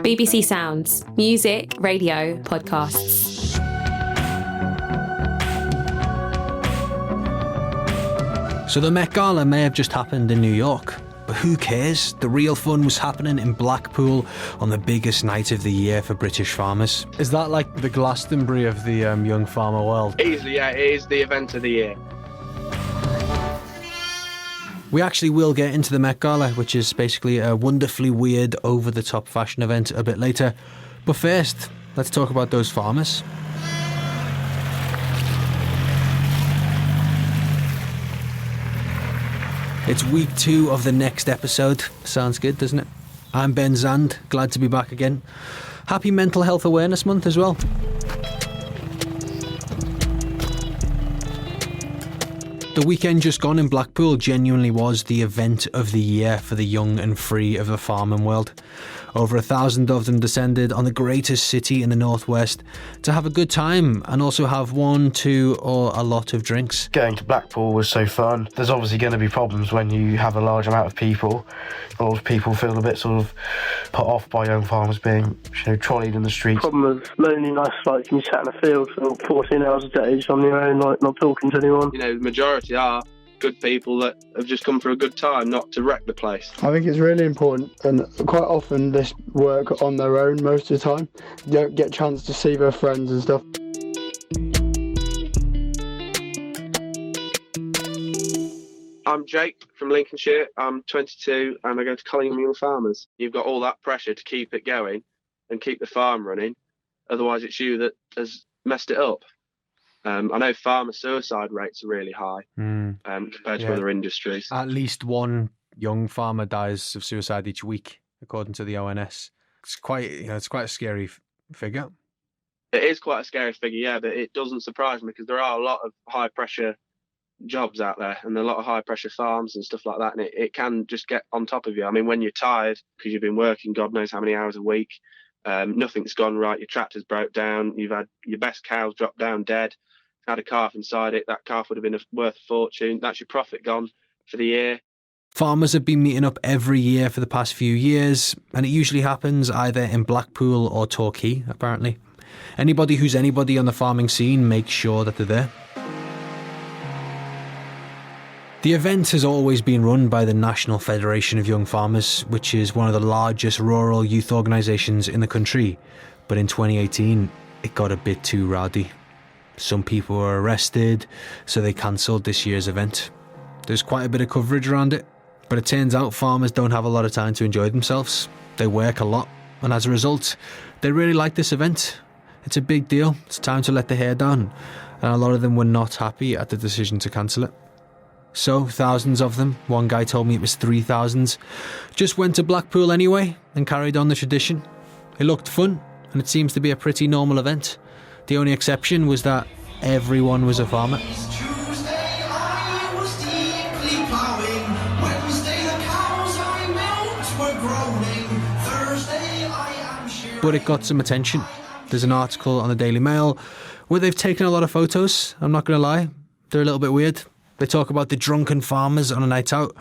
BBC Sounds. Music, radio, podcasts. So the Met Gala may have just happened in New York, but who cares? The real fun was happening in Blackpool on the biggest night of the year for British farmers. Is that like the Glastonbury of the young farmer world? Easily, yeah, it is the event of the year. We actually will get into the Met Gala, which is basically a wonderfully weird, over-the-top fashion event a bit later. But first, let's talk about those farmers. It's week 2 of the next episode. Sounds good, doesn't it? I'm Ben Zand, glad to be back again. Happy Mental Health Awareness Month as well. The weekend just gone in Blackpool genuinely was the event of the year for the young and free of the farming world. Over 1,000 of them descended on the greatest city in the northwest to have a good time and also have 1, 2 or a lot of drinks. Going to Blackpool was so fun. There's obviously going to be problems when you have a large amount of people. A lot of people feel a bit sort of put off by young farmers being trolleyed in the streets. Problem of loneliness, like you sat in a field for 14 hours a day just on your own, like not talking to anyone. You know, the majority are good people that have just come for a good time, not to wreck the place. I think it's really important, and quite often they work on their own most of the time. You don't get a chance to see their friends and stuff. I'm Jake from Lincolnshire. I'm 22 and I go to Collingham Young Farmers. You've got all that pressure to keep it going and keep the farm running. Otherwise, it's you that has messed it up. I know farmer suicide rates are really high compared to other industries. At least one young farmer dies of suicide each week, according to the ONS. It's quite a scary figure. It is quite a scary figure, yeah, but it doesn't surprise me because there are a lot of high pressure jobs out there and a lot of high pressure farms and stuff like that, and it can just get on top of you. I mean, when you're tired because you've been working God knows how many hours a week, nothing's gone right, your tractor's broke down, you've had your best cows drop down dead, had a calf inside it, that calf would have been worth a fortune, that's your profit gone for the year. Farmers have been meeting up every year for the past few years, and it usually happens either in Blackpool or Torquay, apparently. Anybody who's anybody on the farming scene makes sure that they're there. The event has always been run by the National Federation of Young Farmers, which is one of the largest rural youth organisations in the country. But in 2018, it got a bit too rowdy. Some people were arrested, so they cancelled this year's event. There's quite a bit of coverage around it, but it turns out farmers don't have a lot of time to enjoy themselves. They work a lot, and as a result, they really like this event. It's a big deal. It's time to let the hair down, and a lot of them were not happy at the decision to cancel it. So, thousands of them, one guy told me it was 3,000, just went to Blackpool anyway and carried on the tradition. It looked fun, and it seems to be a pretty normal event. The only exception was that everyone was a farmer. But it got some attention. There's an article on the Daily Mail where they've taken a lot of photos. I'm not going to lie, they're a little bit weird. They talk about the drunken farmers on a night out,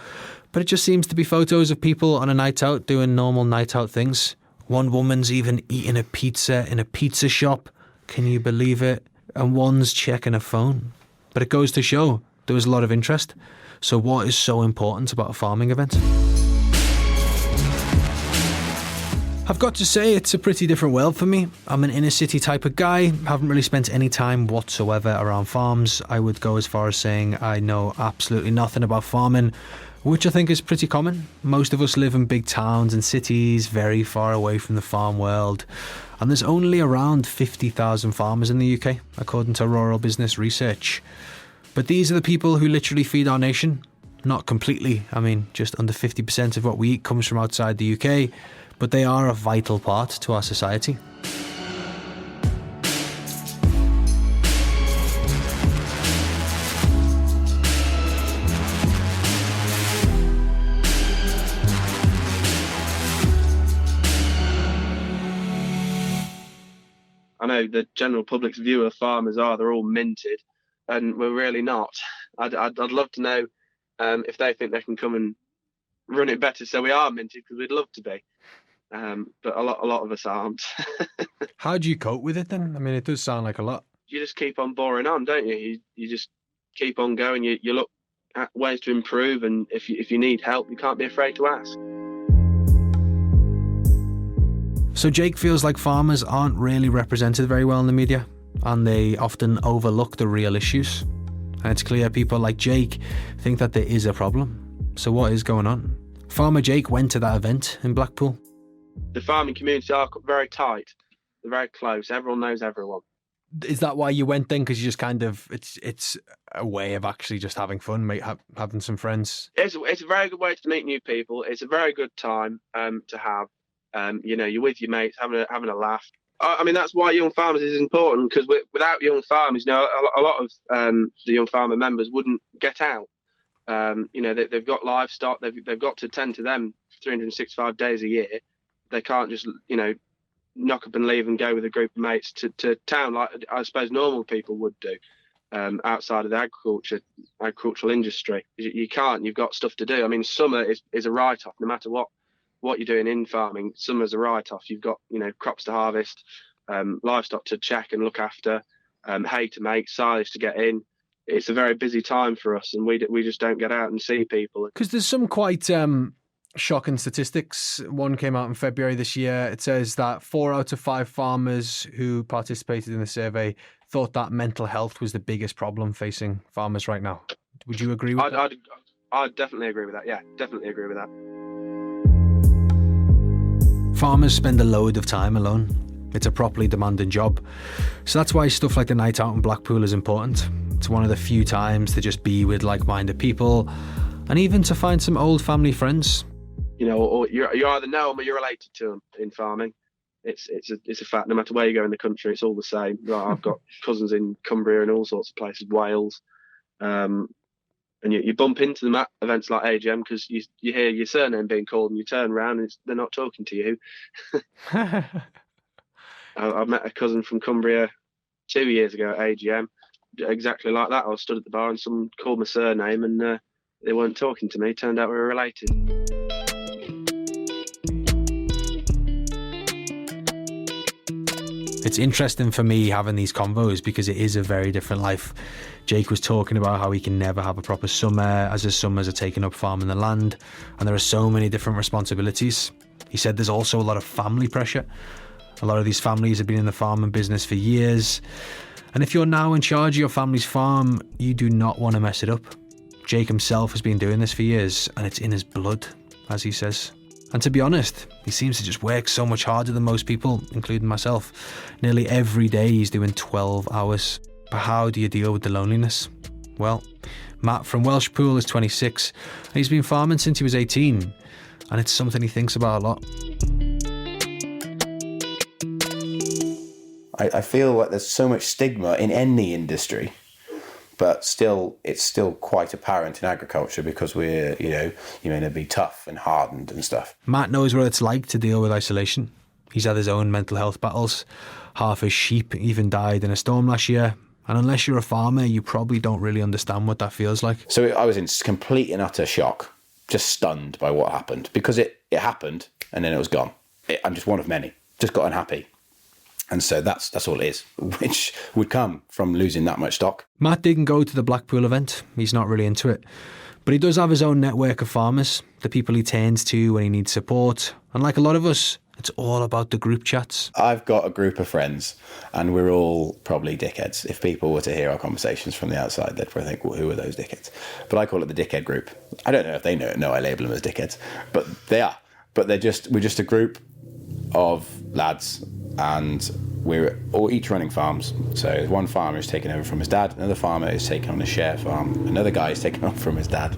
but it just seems to be photos of people on a night out doing normal night out things. One woman's even eating a pizza in a pizza shop. Can you believe it? And one's checking a phone. But it goes to show there was a lot of interest. So what is so important about a farming event? I've got to say it's a pretty different world for me. I'm an inner city type of guy, haven't really spent any time whatsoever around farms. I would go as far as saying I know absolutely nothing about farming, which I think is pretty common. Most of us live in big towns and cities very far away from the farm world. And there's only around 50,000 farmers in the UK, according to Rural Business Research. But these are the people who literally feed our nation. Not completely. I mean, just under 50% of what we eat comes from outside the UK, but they are a vital part to our society. I know the general public's view of farmers they're all minted, and we're really not. I'd love to know if they think they can come and run it better so we are minted, because we'd love to be. but a lot of us aren't. How do you cope with it then? I mean, it does sound like a lot. You just keep on boring on, don't you? You just keep on going. You look at ways to improve, and if you need help, you can't be afraid to ask. So Jake feels like farmers aren't really represented very well in the media, and they often overlook the real issues. And it's clear people like Jake think that there is a problem. So what is going on? Farmer Jake went to that event in Blackpool. The farming community are very tight. They're very close. Everyone knows everyone. Is that why you went then? Because you just kind of, it's a way of actually just having fun, having some friends. It's a very good way to meet new people. It's a very good time to have. You're with your mates having a laugh. I mean, that's why young farmers is important, because without young farmers, a lot of the young farmer members wouldn't get out. They've got livestock. They've got to tend to them 365 days a year. They can't just knock up and leave and go with a group of mates to town like I suppose normal people would do outside of the agricultural industry. You can't. You've got stuff to do. I mean, summer is a write-off no matter what you're doing in farming. Summer's a write-off. You've got crops to harvest, livestock to check and look after, hay to make, silage to get in. It's a very busy time for us, and we just don't get out and see people. Because there's some quite shocking statistics. One came out in February this year. It says that 4 out of 5 farmers who participated in the survey thought that mental health was the biggest problem facing farmers right now. Would you agree with that? I'd definitely agree with that. Yeah, definitely agree with that. Farmers spend a load of time alone. It's a properly demanding job. So that's why stuff like the night out in Blackpool is important. It's one of the few times to just be with like-minded people, and even to find some old family friends. Or you either know them or you're related to them in farming. It's a fact. No matter where you go in the country, it's all the same. I've got cousins in Cumbria and all sorts of places, Wales, and you bump into them at events like AGM because you hear your surname being called and you turn around and they're not talking to you. I met a cousin from Cumbria 2 years ago at AGM, exactly like that. I was stood at the bar and someone called my surname and they weren't talking to me. Turned out we were related. It's interesting for me having these convos because it is a very different life. Jake was talking about how he can never have a proper summer as his summers are taking up farming the land, and there are so many different responsibilities. He said there's also a lot of family pressure. A lot of these families have been in the farming business for years, and if you're now in charge of your family's farm, you do not want to mess it up. Jake himself has been doing this for years, and it's in his blood, as he says. And to be honest, he seems to just work so much harder than most people, including myself. Nearly every day he's doing 12 hours. But how do you deal with the loneliness? Well, Matt from Welshpool is 26, and he's been farming since he was 18, and it's something he thinks about a lot. I feel like there's so much stigma in any industry, but it's still quite apparent in agriculture because we're, you may be tough and hardened and stuff. Matt knows what it's like to deal with isolation. He's had his own mental health battles. Half his sheep even died in a storm last year. And unless you're a farmer, you probably don't really understand what that feels like. So I was in complete and utter shock, just stunned by what happened, because it happened and then it was gone. I'm just one of many, just got unhappy. And so that's all it is, which would come from losing that much stock. Matt didn't go to the Blackpool event. He's not really into it. But he does have his own network of farmers, the people he turns to when he needs support. And like a lot of us, it's all about the group chats. I've got a group of friends, and we're all probably dickheads. If people were to hear our conversations from the outside, they'd probably think, well, who are those dickheads? But I call it the dickhead group. I don't know if they know it. No, I label them as dickheads. But they are. But we're just a group of lads, and we're all each running farms. So one farmer is taking over from his dad, another farmer is taking on a share farm, another guy is taking on from his dad,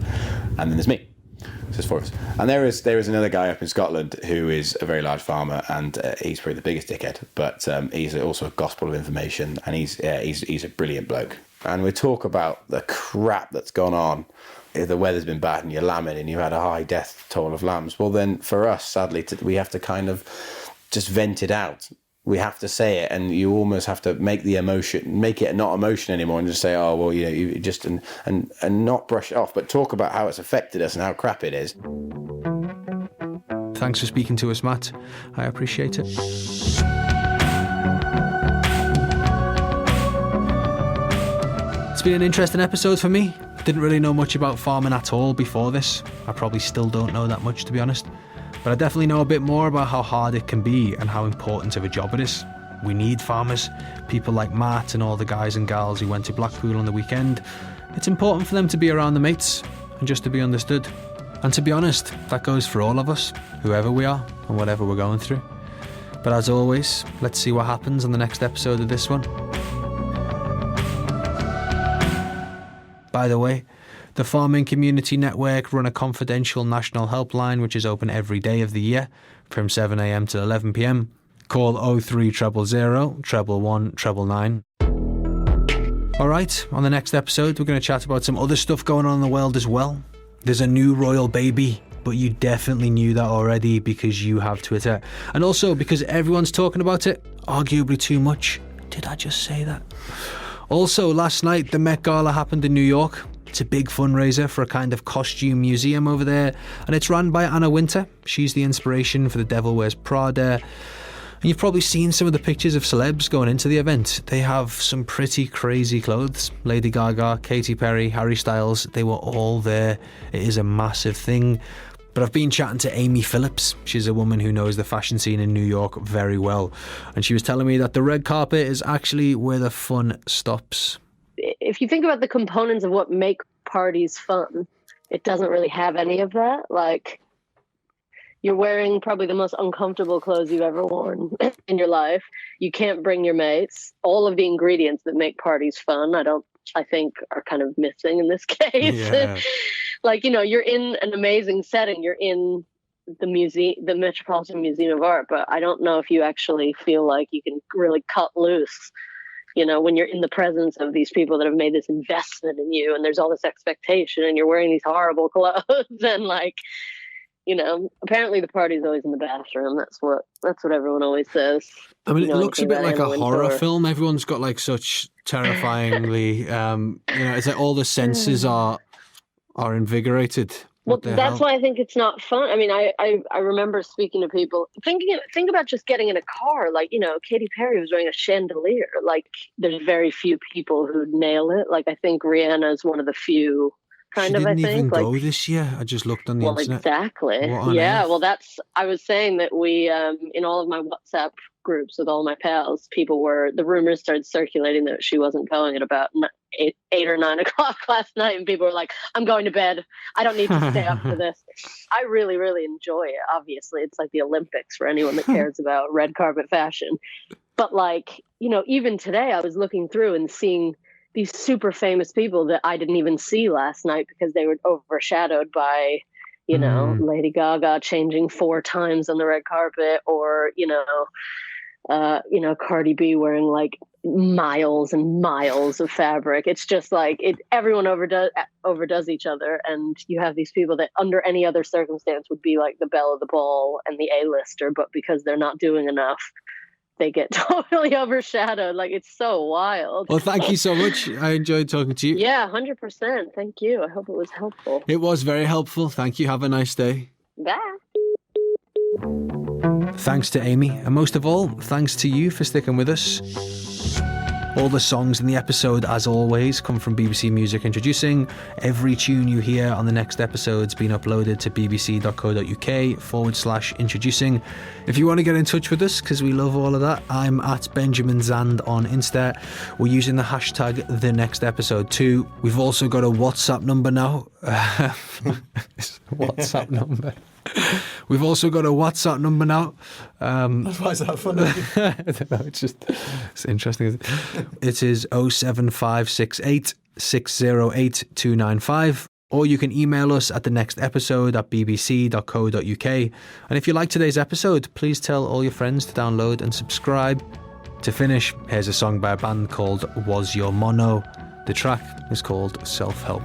and then there's me. So there's 4 of us. And there is another guy up in Scotland who is a very large farmer, and he's probably the biggest dickhead, but he's also a gospel of information, and he's a brilliant bloke. And we talk about the crap that's gone on. If the weather's been bad and you're lambing and you've had a high death toll of lambs, well then for us, sadly, we have to kind of just vent it out. We have to say it, and you almost have to make it not emotion anymore, and just say, oh well, you just and not brush it off, but talk about how it's affected us and how crap it is. Thanks for speaking to us, Matt. I appreciate it. It's been an interesting episode for me. Didn't really know much about farming at all before this. I probably still don't know that much, to be honest. But I definitely know a bit more about how hard it can be and how important of a job it is. We need farmers, people like Matt and all the guys and gals who went to Blackpool on the weekend. It's important for them to be around the mates and just to be understood. And to be honest, that goes for all of us, whoever we are and whatever we're going through. But as always, let's see what happens on the next episode of this one. By the way, the Farming Community Network run a confidential national helpline which is open every day of the year from 7 a.m. to 11 p.m. Call 03000 111 999. Alright, on the next episode we're going to chat about some other stuff going on in the world as well. There's a new royal baby, but you definitely knew that already because you have Twitter. And also because everyone's talking about it, arguably too much. Did I just say that? Also, last night, the Met Gala happened in New York. It's a big fundraiser for a kind of costume museum over there, and it's run by Anna Wintour. She's the inspiration for The Devil Wears Prada. And you've probably seen some of the pictures of celebs going into the event. They have some pretty crazy clothes. Lady Gaga, Katy Perry, Harry Styles, they were all there. It is a massive thing. But I've been chatting to Amy Phillips. She's a woman who knows the fashion scene in New York very well. And she was telling me that the red carpet is actually where the fun stops. If you think about the components of what make parties fun, it doesn't really have any of that. Like, you're wearing probably the most uncomfortable clothes you've ever worn in your life. You can't bring your mates. All of the ingredients that make parties fun, I think are kind of missing in this case. Yeah. Like, you're in an amazing setting. You're in the museum, the Metropolitan Museum of Art, but I don't know if you actually feel like you can really cut loose, when you're in the presence of these people that have made this investment in you, and there's all this expectation, and you're wearing these horrible clothes, and apparently the party's always in the bathroom. That's what everyone always says. I mean, it looks a bit like a horror film. Everyone's got like such terrifyingly, it's like all the senses are invigorated. Well, that's why I think it's not fun. I mean, I remember speaking to people think about just getting in a car. Like, Katy Perry was wearing a chandelier. Like, there's very few people who nail it. Like, I think Rihanna is one of the few. She didn't even go this year. I just looked on the internet. Exactly. Yeah. Well, I was saying that we, in all of my WhatsApp groups with all my pals, the rumors started circulating that she wasn't going at about 8 or 9 o'clock last night. And people were like, I'm going to bed. I don't need to stay up for this. I really, really enjoy it. Obviously, it's like the Olympics for anyone that cares about red carpet fashion. But even today I was looking through and seeing these super famous people that I didn't even see last night because they were overshadowed by, Lady Gaga changing 4 times on the red carpet, or, Cardi B wearing like miles and miles of fabric. It's just like everyone overdoes each other. And you have these people that under any other circumstance would be like the belle of the ball and the A-lister, but because they're not doing enough, they get totally overshadowed. Like, it's so wild. Well, thank you so much. I enjoyed talking to you. Yeah, 100%. Thank you. I hope it was helpful. It was very helpful. Thank you. Have a nice day. Bye. Thanks to Amy, and most of all, thanks to you for sticking with us. All the songs in the episode, as always, come from BBC Music Introducing. Every tune you hear on the next episode's been uploaded to bbc.co.uk/introducing. If you want to get in touch with us, because we love all of that, I'm at Benjamin Zand on Insta. We're using the hashtag TheNextEpisode too. We've also got a WhatsApp number now. WhatsApp number. We've also got a WhatsApp number now. Why is that funny? I don't know, it's interesting. It is 07568 608 295. Or you can email us at thenextepisode@bbc.co.uk. And if you like today's episode, please tell all your friends to download and subscribe. To finish, here's a song by a band called Was Your Mono. The track is called Self-Help.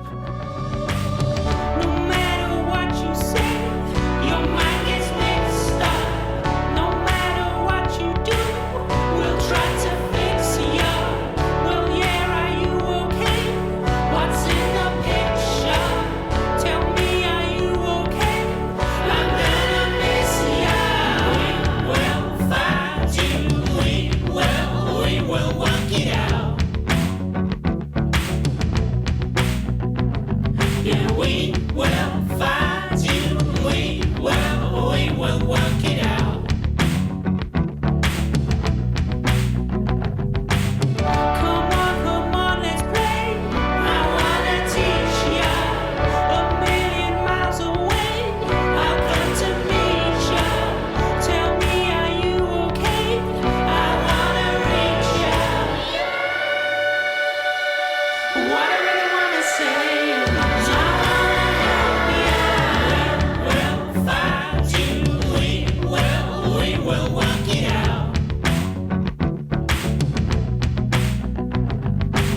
will work it out.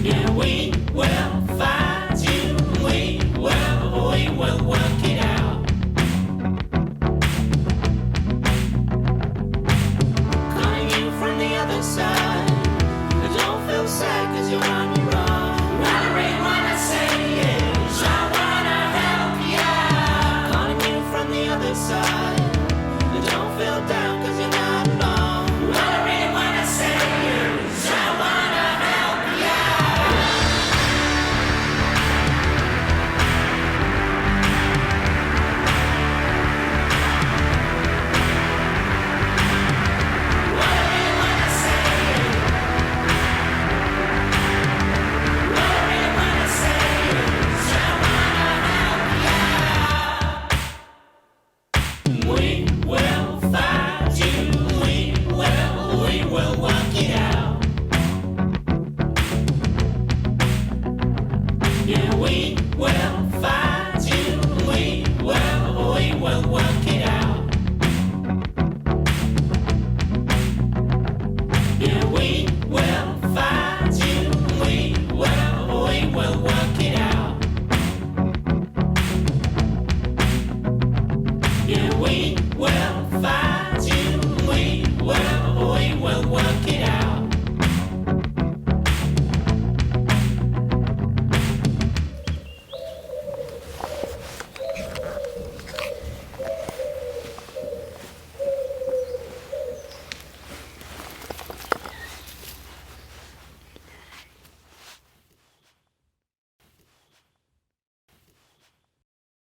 Yeah, we will find you. We will work it out. Calling you from the other side. But don't feel sad 'cause you're on your own. Valerie, what I say is I wanna help ya. Calling you from the other side. But don't feel down 'cause you're not alone. Valerie, what I say is I wanna help ya. Valerie, what I say is Valerie, what I say is I wanna help ya. We will find you. We will work it out. Yeah, we will find you. We will work it out. Yeah, we will find you. We will work it out. Yeah, we will find